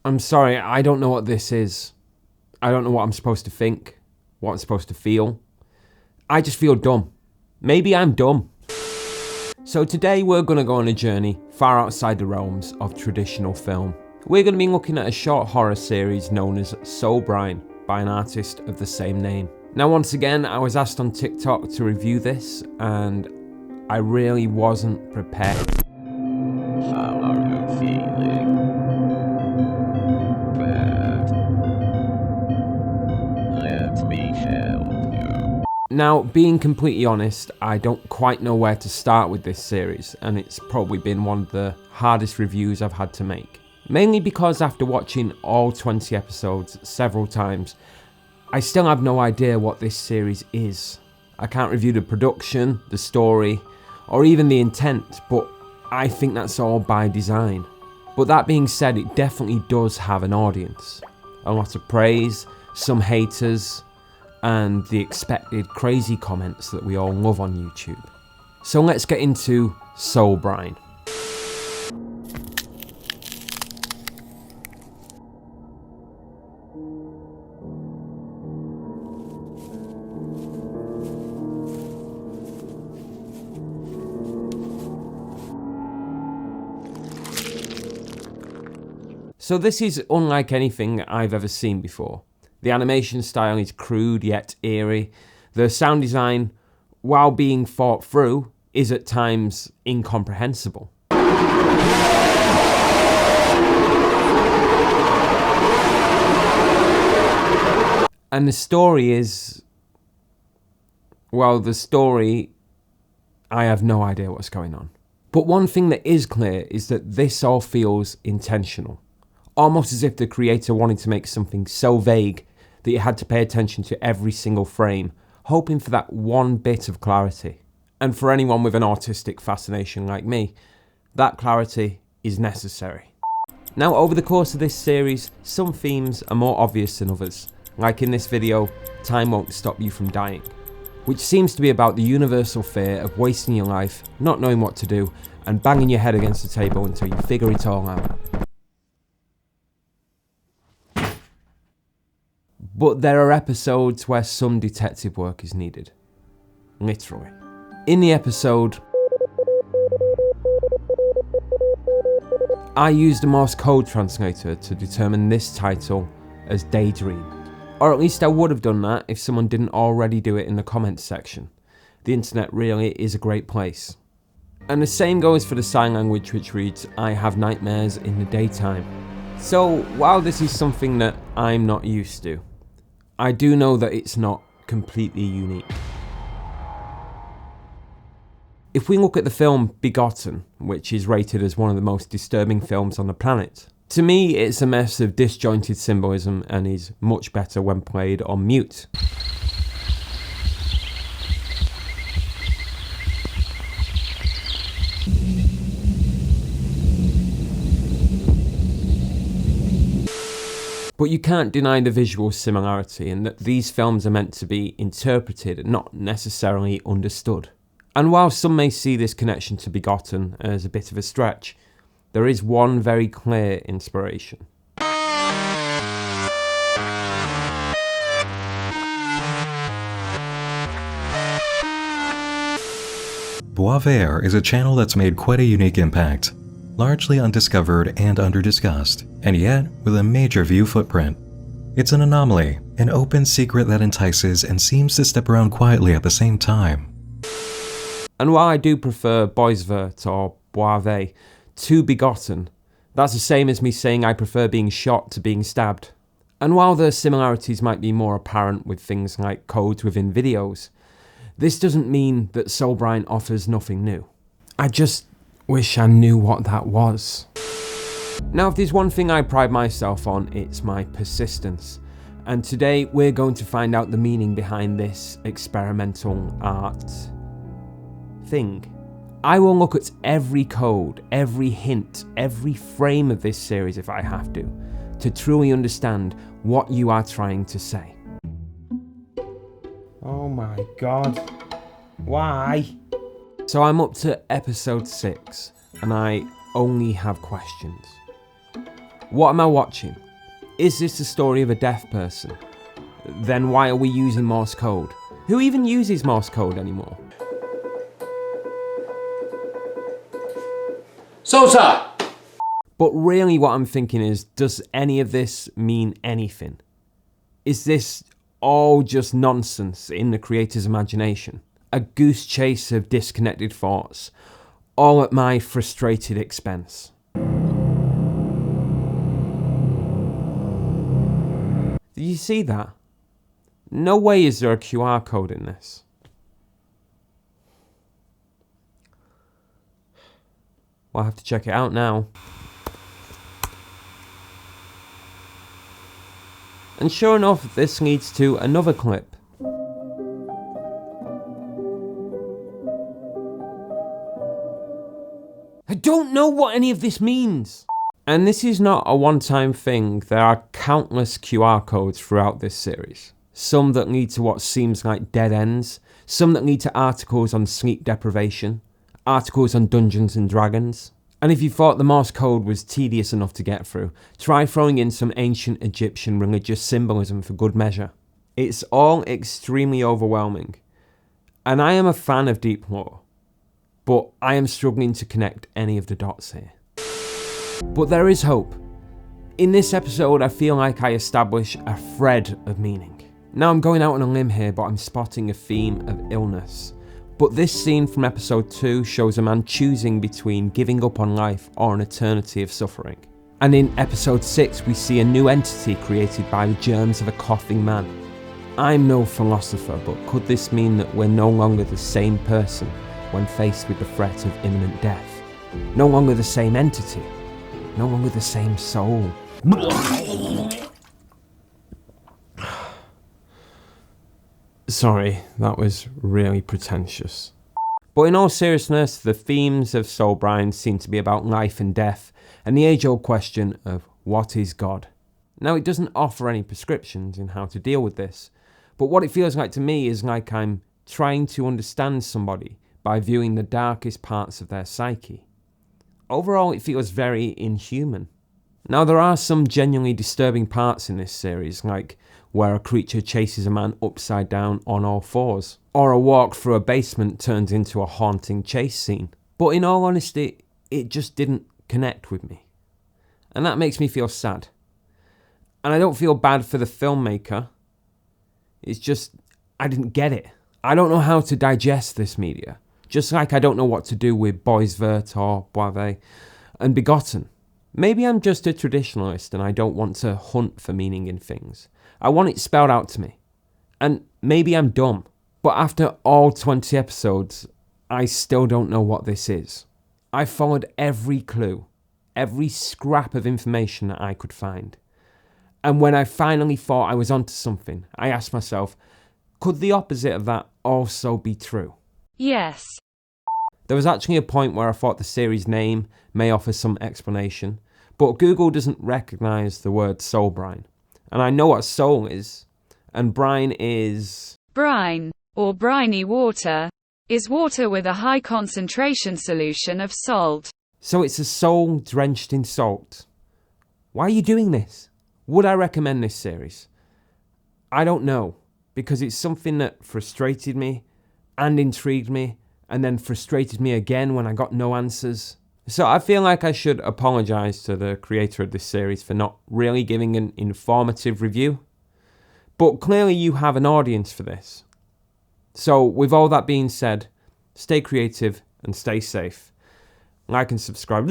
I'm sorry, I don't know what this is. I don't know what I'm supposed to think, what I'm supposed to feel. I just feel dumb. Maybe I'm dumb. So today we're going to go on a journey far outside the realms of traditional film. We're going to be looking at a short horror series known as Brine by an artist of the same name. Now once again, I was asked on TikTok to review this and I really wasn't prepared. How are you feeling? Bad. Let me help you. Now, being completely honest, I don't quite know where to start with this series, and it's probably been one of the hardest reviews I've had to make. Mainly because after watching all 20 episodes several times, I still have no idea what this series is. I can't review the production, the story, or even the intent, but I think that's all by design. But that being said, it definitely does have an audience. A lot of praise, some haters, and the expected crazy comments that we all love on YouTube. So let's get into Brine. So this is unlike anything I've ever seen before. The animation style is crude yet eerie. The sound design, while being thought through, is at times incomprehensible. And the story is... well, the story... I have no idea what's going on. But one thing that is clear is that this all feels intentional. Almost as if the creator wanted to make something so vague that you had to pay attention to every single frame, hoping for that one bit of clarity. And for anyone with an autistic fascination like me, that clarity is necessary. Now, over the course of this series, some themes are more obvious than others. Like in this video, time won't stop you from dying, which seems to be about the universal fear of wasting your life, not knowing what to do, and banging your head against the table until you figure it all out. But there are episodes where some detective work is needed. Literally. In the episode, I used a Morse code translator to determine this title as Daydream. Or at least I would have done that if someone didn't already do it in the comments section. The internet really is a great place. And the same goes for the sign language, which reads, I have nightmares in the daytime. So while this is something that I'm not used to, I do know that it's not completely unique. If we look at the film Begotten, which is rated as one of the most disturbing films on the planet, to me it's a mess of disjointed symbolism and is much better when played on mute. But you can't deny the visual similarity and that these films are meant to be interpreted, not necessarily understood. And while some may see this connection to Begotten as a bit of a stretch, there is one very clear inspiration. Boisvert is a channel that's made quite a unique impact. Largely undiscovered and under-discussed, and yet with a major view footprint. It's an anomaly, an open secret that entices and seems to step around quietly at the same time. And while I do prefer Boisvert or Boisvert to Begotten, that's the same as me saying I prefer being shot to being stabbed. And while the similarities might be more apparent with things like codes within videos, this doesn't mean that Brine offers nothing new. I just wish I knew what that was. Now, if there's one thing I pride myself on, it's my persistence. And today we're going to find out the meaning behind this experimental art thing. I will look at every code, every hint, every frame of this series if I have to truly understand what you are trying to say. Oh my god. Why? So I'm up to episode 6, and I only have questions. What am I watching? Is this the story of a deaf person? Then why are we using Morse code? Who even uses Morse code anymore? Sosa! But really what I'm thinking is, does any of this mean anything? Is this all just nonsense in the creator's imagination? A goose chase of disconnected thoughts, all at my frustrated expense. Do you see that? No way is there a QR code in this. Well, I have to check it out now. And sure enough, this leads to another clip. I don't know what any of this means. And this is not a one-time thing. There are countless QR codes throughout this series. Some that lead to what seems like dead ends. Some that lead to articles on sleep deprivation. Articles on Dungeons and Dragons. And if you thought the Morse code was tedious enough to get through, try throwing in some ancient Egyptian religious symbolism for good measure. It's all extremely overwhelming. And I am a fan of deep lore, but I am struggling to connect any of the dots here. But there is hope. In this episode, I feel like I establish a thread of meaning. Now I'm going out on a limb here, but I'm spotting a theme of illness. But this scene from episode 2 shows a man choosing between giving up on life or an eternity of suffering. And in episode 6 we see a new entity created by the germs of a coughing man. I'm no philosopher, but could this mean that we're no longer the same person when faced with the threat of imminent death? No longer the same entity? No longer the same soul? Sorry, that was really pretentious. But in all seriousness, the themes of Soul Brine seem to be about life and death, and the age-old question of what is God? Now, it doesn't offer any prescriptions in how to deal with this, but what it feels like to me is like I'm trying to understand somebody by viewing the darkest parts of their psyche. Overall, it feels very inhuman. Now, there are some genuinely disturbing parts in this series, like where a creature chases a man upside down on all fours, or a walk through a basement turns into a haunting chase scene. But in all honesty, it just didn't connect with me. And that makes me feel sad. And I don't feel bad for the filmmaker. It's just, I didn't get it. I don't know how to digest this media. Just like I don't know what to do with Boys Vert or Boivin and Begotten. Maybe I'm just a traditionalist and I don't want to hunt for meaning in things. I want it spelled out to me. And maybe I'm dumb. But after all 20 episodes, I still don't know what this is. I followed every clue, every scrap of information that I could find. And when I finally thought I was onto something, I asked myself, could the opposite of that also be true? Yes. There was actually a point where I thought the series name may offer some explanation, but Google doesn't recognise the word soul brine. And I know what soul is, and brine is... Brine, or briny water, is water with a high concentration solution of salt. So it's a soul drenched in salt. Why are you doing this? Would I recommend this series? I don't know, because it's something that frustrated me and intrigued me, and then frustrated me again when I got no answers. So I feel like I should apologise to the creator of this series for not really giving an informative review. But clearly you have an audience for this. So with all that being said, stay creative and stay safe. Like and subscribe.